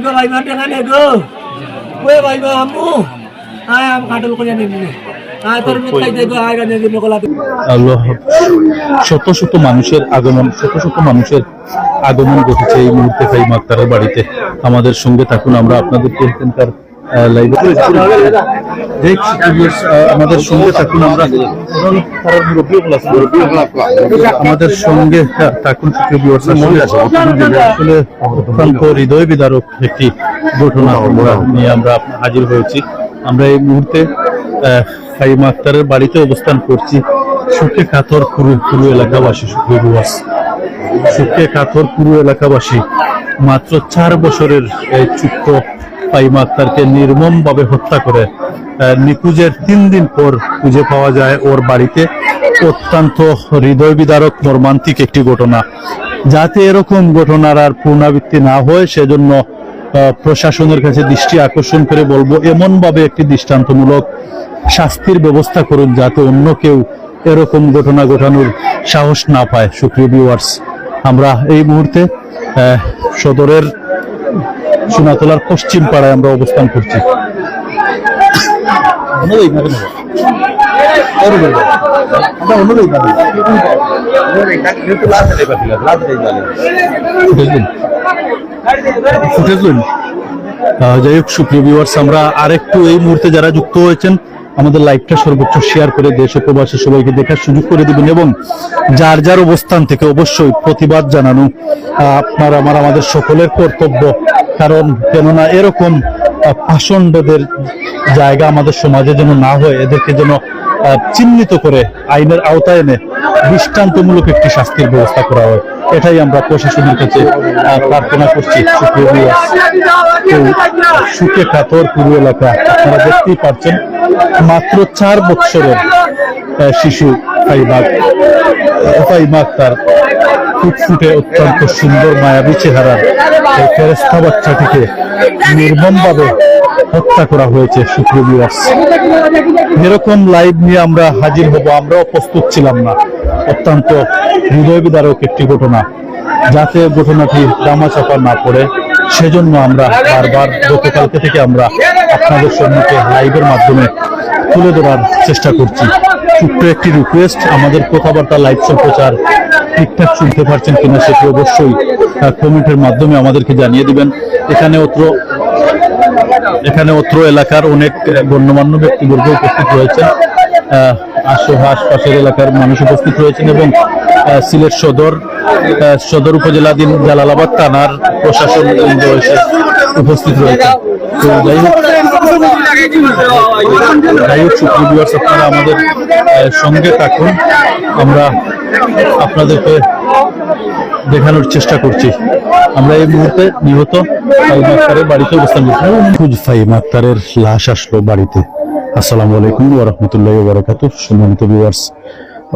Go भाई मार देना ने go, वे भाई मार हमू, आया हम काटल को जाने नहीं, आया तो मैं कहीं देखो आएगा नहीं मेरे को लाते। আল্লাহ শত শত মানুষের আগমন ঘটেছে এই মুহূর্তে ফাহিমা আক্তারের বাড়িতে। আমাদের সঙ্গে থাকুন, আমরা আপনাদেরকে এখানকার লাইভে আমাদের সঙ্গে থাকুন, আমরা আমাদের সঙ্গে থাকুন। আসলে অত্যন্ত হৃদয় বিদারক একটি ঘটনা নিয়ে আমরা হাজির হয়েছি। আমরা এই মুহূর্তে ফাহিমা আক্তারের বাড়িতে অবস্থান করছি। সুখে কাতর পুরো এলাকাবাসী, সুখে কাতর পুরো এলাকাবাসী মাত্র 4 বছরের এই ছোট্ট ফাহিমা আক্তারকে নির্মম ভাবে হত্যা করে নিখোঁজের 3 দিন পর খুঁজে পাওয়া যায় ওর বাড়িতে। অত্যন্ত হৃদয় বিদারক মর্মান্তিক একটি ঘটনা। যাতে এরকম ঘটনার আর পুনরাবৃত্তি না হয় সেজন্য প্রশাসনের কাছে দৃষ্টি আকর্ষণ করে বলবো, এমন ভাবে একটি দৃষ্টান্তমূলক শাস্তির ব্যবস্থা করুন যাতে অন্য কেউ এরকম ঘটনা ঘটানোর সাহস না পায়। সুপ্রিয় ভিউয়ার্স, আমরা এই মুহূর্তে সদরের সোনাতলার পশ্চিম পাড়ায় আমরা অবস্থান করছি। যাই হোক সুপ্রিয় ভিউয়ার্স, আমরা আরেকটু এই মুহূর্তে যারা যুক্ত হয়েছেন আমাদের লাইভটা সর্বোচ্চ শেয়ার করে দেশ ও প্রবাসী সবাইকে দেখার সুযোগ করে দিবেন এবং যার যার অবস্থান থেকে অবশ্যই প্রতিবাদ জানানো আমাদের সকলের কর্তব্য। কারণ কেননা এরকম পাষণ্ডদের জায়গা আমাদের সমাজে যেন না হয়, এদেরকে যেন চিহ্নিত করে আইনের আওতায় এনে দৃষ্টান্তমূলক একটি শাস্তির ব্যবস্থা করা হয়, এটাই আমরা প্রশাসনের কাছে প্রার্থনা করছি। সুখে কাতর পুরো এলাকা আপনারা দেখতেই পাচ্ছেন। মাত্র 4 বছরের শিশু ফাহিমা আক্তার ফুটফুটে অত্যন্ত সুন্দর মায়াবী চেহারার এই ফেরেশতা বাচ্চাটিকে নির্মম ভাবে হত্যা করা হয়েছে। সুপ্রিয় ভিউয়ার্স, এরকম লাইভ নিয়ে আমরা হাজির হব, আমরাও প্রস্তুত ছিলাম না। অত্যন্ত হৃদয় বিদারক একটি ঘটনা, যাতে ঘটনাটি দামাচাপা না পড়ে সেজন্য আমরা বারবার গতকালকে থেকে আমরা আপনাদের সম্মুখে লাইভের মাধ্যমে তুলে ধরার চেষ্টা করছি। ছোট্ট একটি রিকোয়েস্ট, আমাদের কথাবার্তা লাইভ সম্প্রচার ঠিকঠাক শুনতে পারছেন কিনা সেটি অবশ্যই কমেন্টের মাধ্যমে আমাদেরকে জানিয়ে দিবেন। এখানে অত্র এলাকার অনেক গণ্যমান্য ব্যক্তিবর্গ উপস্থিত রয়েছেন, আশপাশের এলাকার মানুষ উপস্থিত রয়েছেন এবং সিলেট সদর উপজেলাধীন জালালাবাদ থানার প্রশাসন এসে উপস্থিত রয়েছে। তো যাই হোক সুপ্রিয় ভিউয়ার্স, আপনারা আমাদের সঙ্গে থাকুন, আমরা আপনাদেরকে দেখানোর চেষ্টা করছি। আমরা এই মুহূর্তে নিহত ফাহিমা আক্তারের বাড়িতে অবস্থান করছি। ফাহিমা আক্তারের লাশ আসলো বাড়িতে। আসসালামু আলাইকুম ওয়া রাহমাতুল্লাহি ওয়া বারাকাতুহু। সম্মানিত ভিউয়ার্স,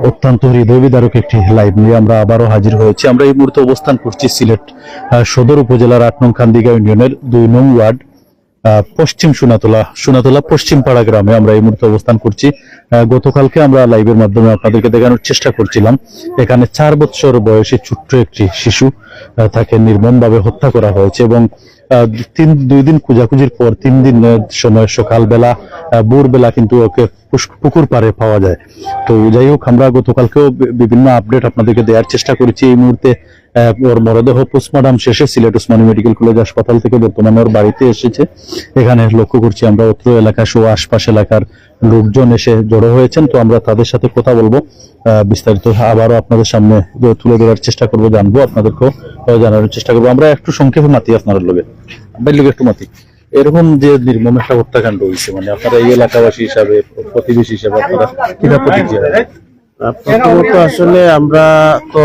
অত্যন্ত হৃদয় বিদারক একটি লাইভ নিয়ে আমরা আবারও হাজির হয়েছি। আমরা এই মুহূর্তে অবস্থান করছি সিলেট সদর উপজেলার 8 নং খান্দিগা ইউনিয়নের 2 নং ওয়ার্ড পশ্চিম সোনাতলা পশ্চিম পাড়া গ্রামে আমরা এই মুহূর্তে অবস্থান করছি। গতকালকে আমরা লাইভের মাধ্যমে আপনাদেরকে দেখানোর চেষ্টা করছিলাম, এখানে 4 বছর বয়সী ছোট্ট একটি শিশু তাকে নির্মম ভাবে হত্যা করা হয়েছে এবং 2 দিন খোঁজাখুঁজির পর 3 দিন সময় সকালবেলা ভোরবেলা কিন্তু ওকে পুকুর পাড়ে পাওয়া যায়। তো যাই হোক, আমরা গতকালকেও বিভিন্ন আপডেট আপনাদেরকে দেওয়ার চেষ্টা করেছি। এই মুহূর্তে ওর মরদেহ পোস্টমর্টম শেষে সিলেট ওসমানী মেডিকেল কলেজ হাসপাতাল থেকে বর্তমানে ওর বাড়িতে এসেছে। এখানে লক্ষ্য করছি আমরা অত্র এলাকা সহ আশপাশ এলাকার লোকজন এসে জড়ো হয়েছেন। তো আমরা তাদের সাথে কথা বলবো, বিস্তারিত আবারও আপনাদের সামনে তুলে ধরার চেষ্টা করবো, জানবো, আপনাদেরকেও জানানোর চেষ্টা করবো। আমরা একটু সংক্ষেপে মাতি আপনার লোকে একটু মাতি এরকম যে নির্মম একটা হত্যাকাণ্ড হয়েছে, মানে আপনারা এই এলাকাবাসী হিসাবে, প্রতিবেশী হিসাবে আপনারা কিনা প্রতিক্রিয়া? প্রথমত আসলে আমরা তো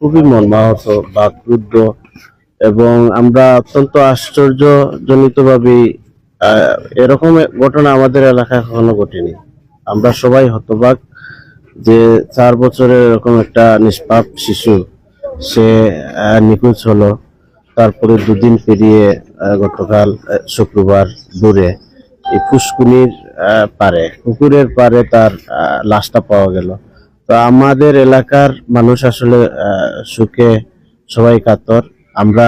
খুবই মর্মাহত বা ক্রুদ্ধ এবং আমরা অত্যন্ত আশ্চর্যজনিত ভাবে এরকম ঘটনা আমাদের এলাকায় কখনো ঘটেনি। আমরা সবাই হতবাক যে 4 বছরের এরকম একটা নিষ্পাপ শিশু সে নিখোঁজ হলো। তারপরে দুদিন পেরিয়ে গতকাল শুক্রবার ভোরে এই পুষ্কুনির পারে পুকুরের পারে তার লাশটা পাওয়া গেল। তো আমাদের এলাকার মানুষ আসলে শোকে সবাই কাতর। আমরা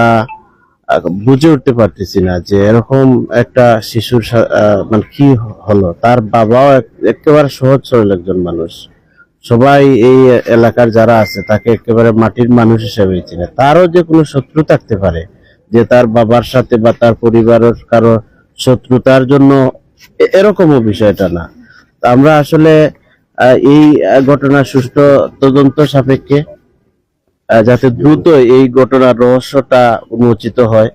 বুঝে উঠতে পারতেছি না যে এরকম একটা শিশুর মানে কি হলো। তার বাবাও একেবারে সহজ সরল একজন মানুষ, সবাই এই এলাকার যারা আছে তাকে একেবারে মাটির মানুষ হিসেবে চিনে। তারও যে কোনো শত্রু থাকতে পারে, যে তার বাবার সাথে বা তার পরিবারের কারো শত্রুতার জন্য এরকমও বিষয়টা না। আমরা আসলে এই ঘটনার সুষ্ঠু তদন্ত সাপেক্ষে যাতে দ্রুত এই ঘটনার রহস্যটা উন্মোচিত হয়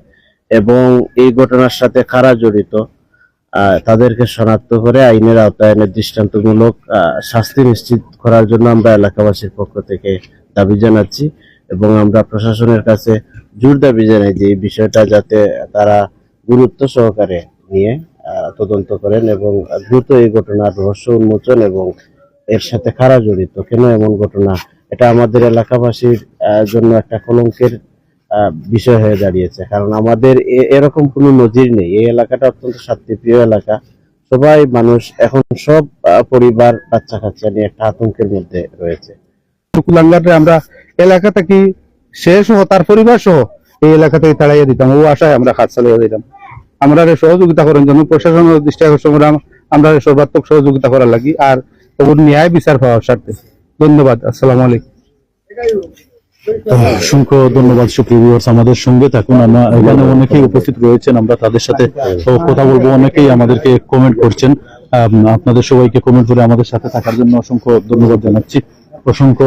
এবং এই ঘটনার সাথে কারা জড়িত তাদেরকে শনাক্ত করে আইনের আওতায় এনে দৃষ্টান্তমূলক শাস্তি নিশ্চিত করার জন্য আমরা এলাকাবাসীর পক্ষ থেকে দাবি জানাচ্ছি এবং আমরা প্রশাসনের কাছে জোর দাবি জানাই যে এই বিষয়টা যাতে তারা গুরুত্ব সহকারে নিয়ে তদন্ত করেন এবং দ্রুত এই ঘটনার রহস্য উন্মোচন এবং এর সাথে কারা জড়িত, কেন এমন ঘটনা, এটা আমাদের এলাকাবাসীর জন্য একটা কলঙ্কের বিষয় হয়ে দাঁড়িয়েছে। কারণ আমাদের এরকম কোনো নজির নেই। এই এলাকাটা অত্যন্ত শান্তিপ্রিয় এলাকা, সবাই মানুষ এখন সব পরিবার বাচ্চা কাচ্চা নিয়ে একটা আতঙ্কের মধ্যে রয়েছে। কুলাঙ্গারে আমরা এলাকা থেকে সে সহ তার পরিবার সহ এই এলাকা থেকে তাড়াইয়া দিতাম, ও আশায় আমরা হাত চালিয়ে দিতাম। আমরা সহযোগিতা করার জন্য প্রশাসনের দৃষ্টি আকর্ষণ করে আমরা সর্বাত্মক সহযোগিতা করার লাগি আর ওর ন্যায় বিচার পাওয়ার স্বার্থে। ধন্যবাদ। আসসালামু আলাইকুম। অসংখ্য ধন্যবাদ। সুপ্রিয় ভিউয়ার্স, আমাদের সঙ্গে থাকুন। আমরা এখানে অনেকেই উপস্থিত রয়েছেন, আমরা তাদের সাথে কথা বলবো। অনেকেই আমাদেরকে কমেন্ট করছেন। আপনাদের সবাইকে কমেন্ট করে আমাদের সাথে থাকার জন্য অসংখ্য ধন্যবাদ জানাচ্ছি। অসংখ্য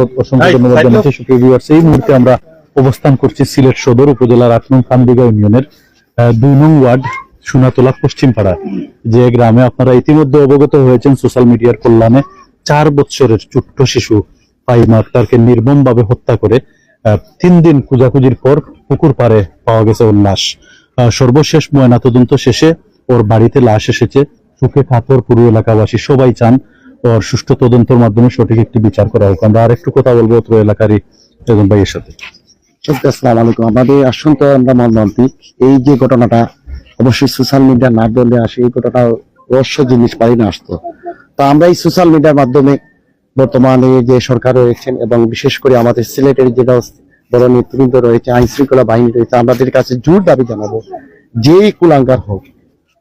ধন্যবাদ জানাচ্ছি। সুপ্রিয় ভিউয়ার্স, এই মুহূর্তে আমরা অবস্থান করছি সিলেট সদর উপজেলার 8 নং খানবিঘা ইউনিয়নের 2 নং ওয়ার্ড সোনাতলা পশ্চিম পাড়া, যে গ্রামে আপনারা ইতিমধ্যে অবগত হয়েছেন সোশ্যাল মিডিয়ার কল্যাণে 4 বছরের ছোট্ট শিশু ফাহিমা আক্তারকে নির্মম ভাবে হত্যা করে 3 দিন খোঁজাখুঁজির পর পুকুর পাড়ে পাওয়া গেছে ওর লাশ। সর্বশেষ ময়নাতদন্ত শেষে ওর বাড়িতে লাশ এসেছে। সুখে কাতর পুরো এলাকাবাসী, সবাই চান ওর সুষ্ঠু তদন্তের মাধ্যমে সঠিক একটি বিচার করা হোক। আমরা আর একটু কথা বলবো অত্র এলাকারই একজন ভাইয়ের সাথে। আসসালামু আলাইকুম। আমাদের আসন্ত আমরা মর্মান্তিক এই যে ঘটনাটা অবশ্যই সোশ্যাল মিডিয়া না বললে আসে, এই ঘটনা রহস্য জিনিস পারি না আসতো। তো আমরা এই সোশ্যাল মিডিয়ার মাধ্যমে বর্তমানে যে সরকার রয়েছেন এবং বিশেষ করে আমাদের সিলেটের যেটা বড় নেতৃবৃন্দ রয়েছে, আইন শৃঙ্খলা বাহিনী রয়েছে, আমাদের কাছে জোর দাবি জানাবো যেই কুলাঙ্গার হোক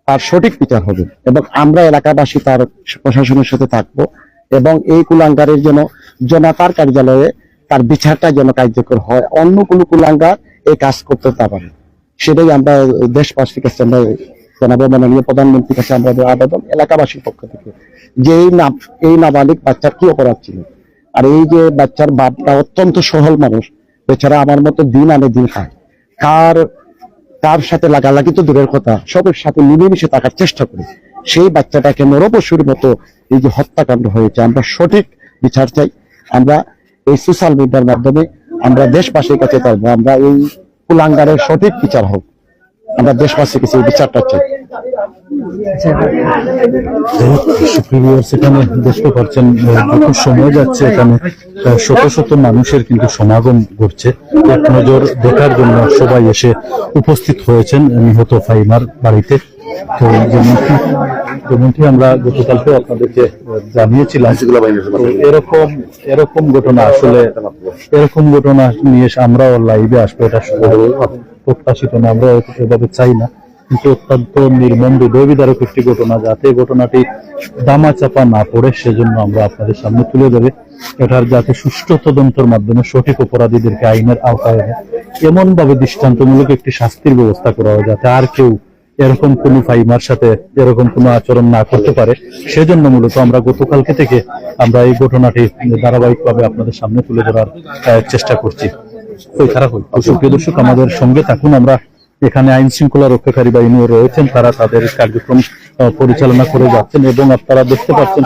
তার সঠিক বিচার হবে এবং আমরা এলাকাবাসী তার প্রশাসনের সাথে থাকবো এবং এই কুলাঙ্গারের জন্য জনতার কার্যালয়ে তার বিচারটা যেন কার্যকর হয়, অন্য কোনো কুলাঙ্গার এই কাজ করতে না পারে, সেটাই আমরা দেশবাসীর কাছে আমরা জানাবো। মাননীয় প্রধানমন্ত্রীর কাছে আমাদের আবেদন এলাকাবাসীর পক্ষ থেকে যে এই নাবালিক বাচ্চার কি অপরাধ ছিল। আর এই যে বাচ্চার বাপটা অত্যন্ত সহল মানুষ, বেচারা আমার মতো দিন আনে দিন খায়, কার সাথে লাগালাগি তো দূরের কথা, সবের সাথে মিলেমিশে থাকার চেষ্টা করি। সেই বাচ্চাটাকে নরপশুর মতো এই যে হত্যাকাণ্ড হয়েছে, আমরা সঠিক বিচার চাই। আমরা এই সোশ্যাল মিডিয়ার মাধ্যমে আমরা দেশবাসীর কাছে পারবো, আমরা এই কুলাঙ্গারের সঠিক বিচার হোক, আমরা দেশবাসীর কাছে এই বিচারটা চাই। সেখানে দেখতে পাচ্ছেন যত সময় যাচ্ছে এখানে শত শত মানুষের কিন্তু সমাগম ঘটছে। এক নজর দেখার জন্য সবাই এসে উপস্থিত হয়েছেন নিহত ফাহিমার বাড়িতে। তো যেমনটি আমরা গতকালকে আপনাদেরকে জানিয়েছিলাম, এরকম ঘটনা আসলে এরকম ঘটনা নিয়ে আমরাও লাইভে আসবো, এটা প্রত্যাশিত না, আমরা এভাবে চাই না, কিন্তু অত্যন্ত নির্মম হৃদয় বিদারক একটি ঘটনা। যাতে ঘটনাটি দামাচাপা না পড়ে সেজন্য আমরা আপনাদের সামনে তুলে ধরে এটার যাতে সুষ্ঠু তদন্তের মাধ্যমে সঠিক অপরাধীদেরকে আইনের আওতায় এনে এমন ভাবে দৃষ্টান্তমূলক একটি শাস্তির ব্যবস্থা করা হয় যাতে আর কেউ এরকম কোন ফাহিমার সাথে এরকম কোনো আচরণ না করতে পারে। সেজন্য মূলত আমরা গতকালকে থেকে আমরা এই ঘটনাটি ধারাবাহিকভাবে আপনাদের সামনে তুলে ধরার চেষ্টা করছি। সুপ্রিয় দর্শক, আমাদের সঙ্গে থাকুন। আমরা এখানে আইন শৃঙ্খলা রক্ষাকারী বাহিনী রয়েছেন, তারা তাদের কার্যক্রম পরিচালনা করে যাচ্ছেন এবং আপনারা দেখতে পাচ্ছেন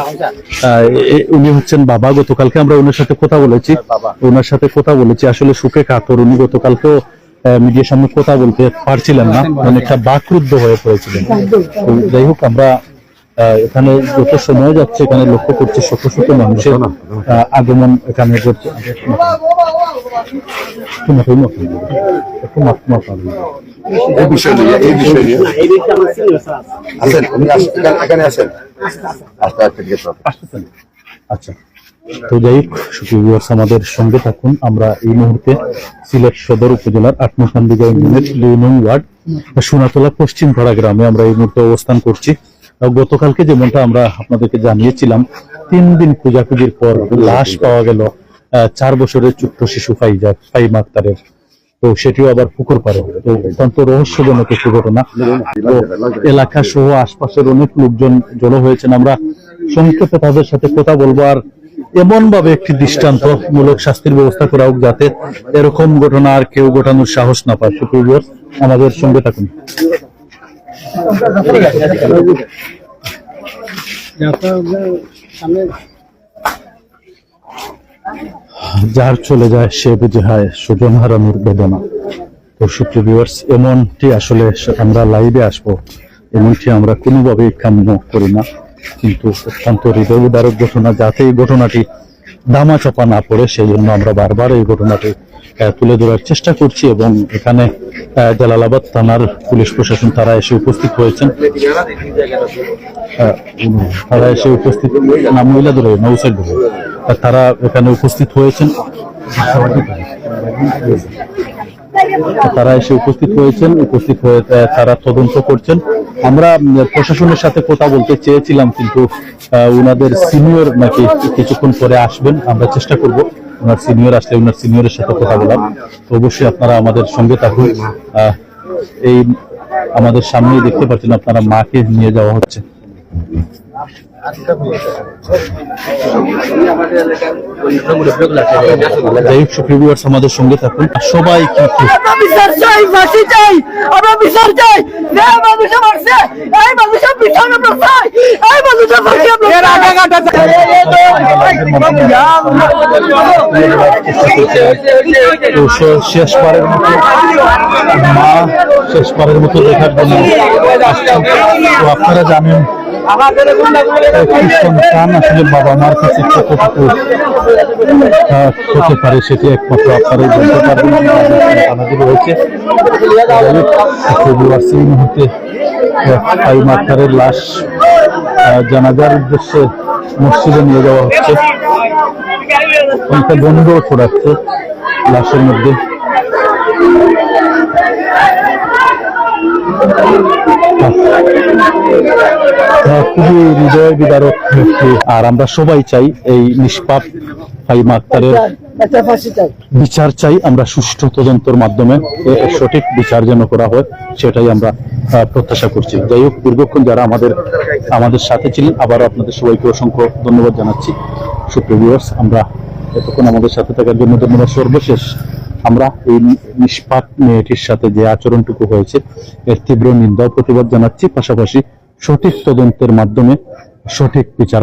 উনি হচ্ছেন বাবা। গতকালকে আমরা ওনার সাথে কথা বলেছি, আসলে সুখে কাতর। উনি গতকালকেও মিডিয়ার সামনে কথা বলতে পারছিলেন না, অনেকটা বাকরুদ্ধ হয়ে পড়েছিলেন। যাই হোক, আমরা এখানে যত সময় যাচ্ছে এখানে লক্ষ্য করছি শত শত মানুষের আগমন এখানে ঘটছে। এই বিষয় নিয়ে আছেন, উনি এখানে আছেন। আচ্ছা, তো যাই হোক সুপ্রিয় ভিউয়ার্স, আমাদের সঙ্গে থাকুন। আমরা এই মুহূর্তে সিলেট সদর উপজেলার ৮ নং কান্দিগা ইউনিয়নের ২ নং ওয়ার্ড সোনাতলা পশ্চিম পাড়া গ্রামে আমরা এই মুহূর্তে অবস্থান করছি। গতকালকে যেমনটা আমরা আপনাদেরকে জানিয়েছিলাম, ৩ দিন খোঁজাখুঁজির পর লাশ পাওয়া গেল ৪ বছরের ছোট্ট শিশু ফাহিমা আক্তারের। তো সেটিও আবার পুকুর পাড়ে। তো অত্যন্ত রহস্যজনক একটি ঘটনা। তো এলাকা সহ আশপাশের অনেক লোকজন জড়ো হয়েছেন। আমরা সংক্ষেপে তাদের সাথে কথা বলবো, আর এমন ভাবে একটি দৃষ্টান্তমূলক শাস্তির ব্যবস্থা করা হোক যাতে এরকম ঘটনা আর কেউ ঘটানোর সাহস না পায়। সুপ্রিয় আমাদের সঙ্গে থাকুন। যার চলে যায় সে বুঝে হয় সুজন হারানোর বেদনা। তো সুপ্রিয় ভিউয়ার্স, এমনটি আসলে আমরা লাইভে আসবো এমনটি আমরা কোনোভাবেই কাম্য করি না, কিন্তু অত্যন্ত হৃদয় বিদারক ঘটনা। যাতে এই ঘটনাটি দামাচাপা না পড়ে সেই জন্য আমরা বারবার এই ঘটনাটি তুলে ধরার চেষ্টা করছি। এবং এখানে জালালাবাদ থানার পুলিশ প্রশাসন তারা এসে উপস্থিত হয়েছেন। নাম মহিলা ধরে নৌসাইড ধরে তারা এখানে উপস্থিত হয়েছেন। তারা এসে উপস্থিত হয়ে তারা তদন্ত করছেন। আমরা প্রশাসনের সাথে কথা বলতে চেয়েছিলাম, কিন্তু উনাদের সিনিয়র নাকি কিছুক্ষণ পরে আসবেন। আমরা চেষ্টা করব ওনার সিনিয়র আসলে ওনার সিনিয়রের সাথে কথা বলার। তো অবশ্যই আপনারা আমাদের সঙ্গে থাকুন। এই আমাদের সামনেই দেখতে পাচ্ছেন আপনারা মাকে নিয়ে যাওয়া হচ্ছে। যাই হোক সুপ্রিয় ভিউয়ার্স, আমাদের সঙ্গে থাকুন। সবাই কিন্তু বিচার চাই, ফাঁসি চাই, আমরা বিচার চাই। যে মানুষে মারছে এই মানুষের বিচার আমরা চাই, এই মানুষের ফাঁসি আমরা শেষবারের মতো মা শেষবারের মতো দেখার জন্য আসছেন। তো আপনারা জানেন একটি সন্তান আসলে বাবা মার কাছে কতটুকু হতে পারে সেটি একমাত্র আপনারাই বলতে পারবেন। রয়েছে এই মুহূর্তে ফাহিমা আক্তারের লাশ জানাজার উদ্দেশ্যে মসজিদে নিয়ে যাওয়া হচ্ছে। অনেকটা গন্ধ ছড়াচ্ছে লাশের মধ্যে। খুবই হৃদয় বিদারক। আর আমরা সবাই চাই এই নিষ্পাপ ফাহিমা আক্তারের বিচার চাই। আমরা সুষ্ঠু তদন্তের মাধ্যমে সঠিক বিচার যেন করা হয় সেটাই আমরা প্রত্যাশা করছি। যাই হোক, দীর্ঘক্ষণ যারা আমাদের সাথে ছিলেন আবারও আপনাদের সবাইকে অসংখ্য ধন্যবাদ জানাচ্ছি। সুপ্রিয় ভিউয়ার্স, আমরা এতক্ষণ আমাদের সাথে থাকার জন্য ধন্যবাদ। সর্বশেষ আমরা এই নিষ্পাপ মেয়েটির সাথে যে আচরণটুকু হয়েছে এর তীব্র নিন্দা ও প্রতিবাদ জানাচ্ছি। পাশাপাশি সঠিক তদন্তের মাধ্যমে সঠিক বিচার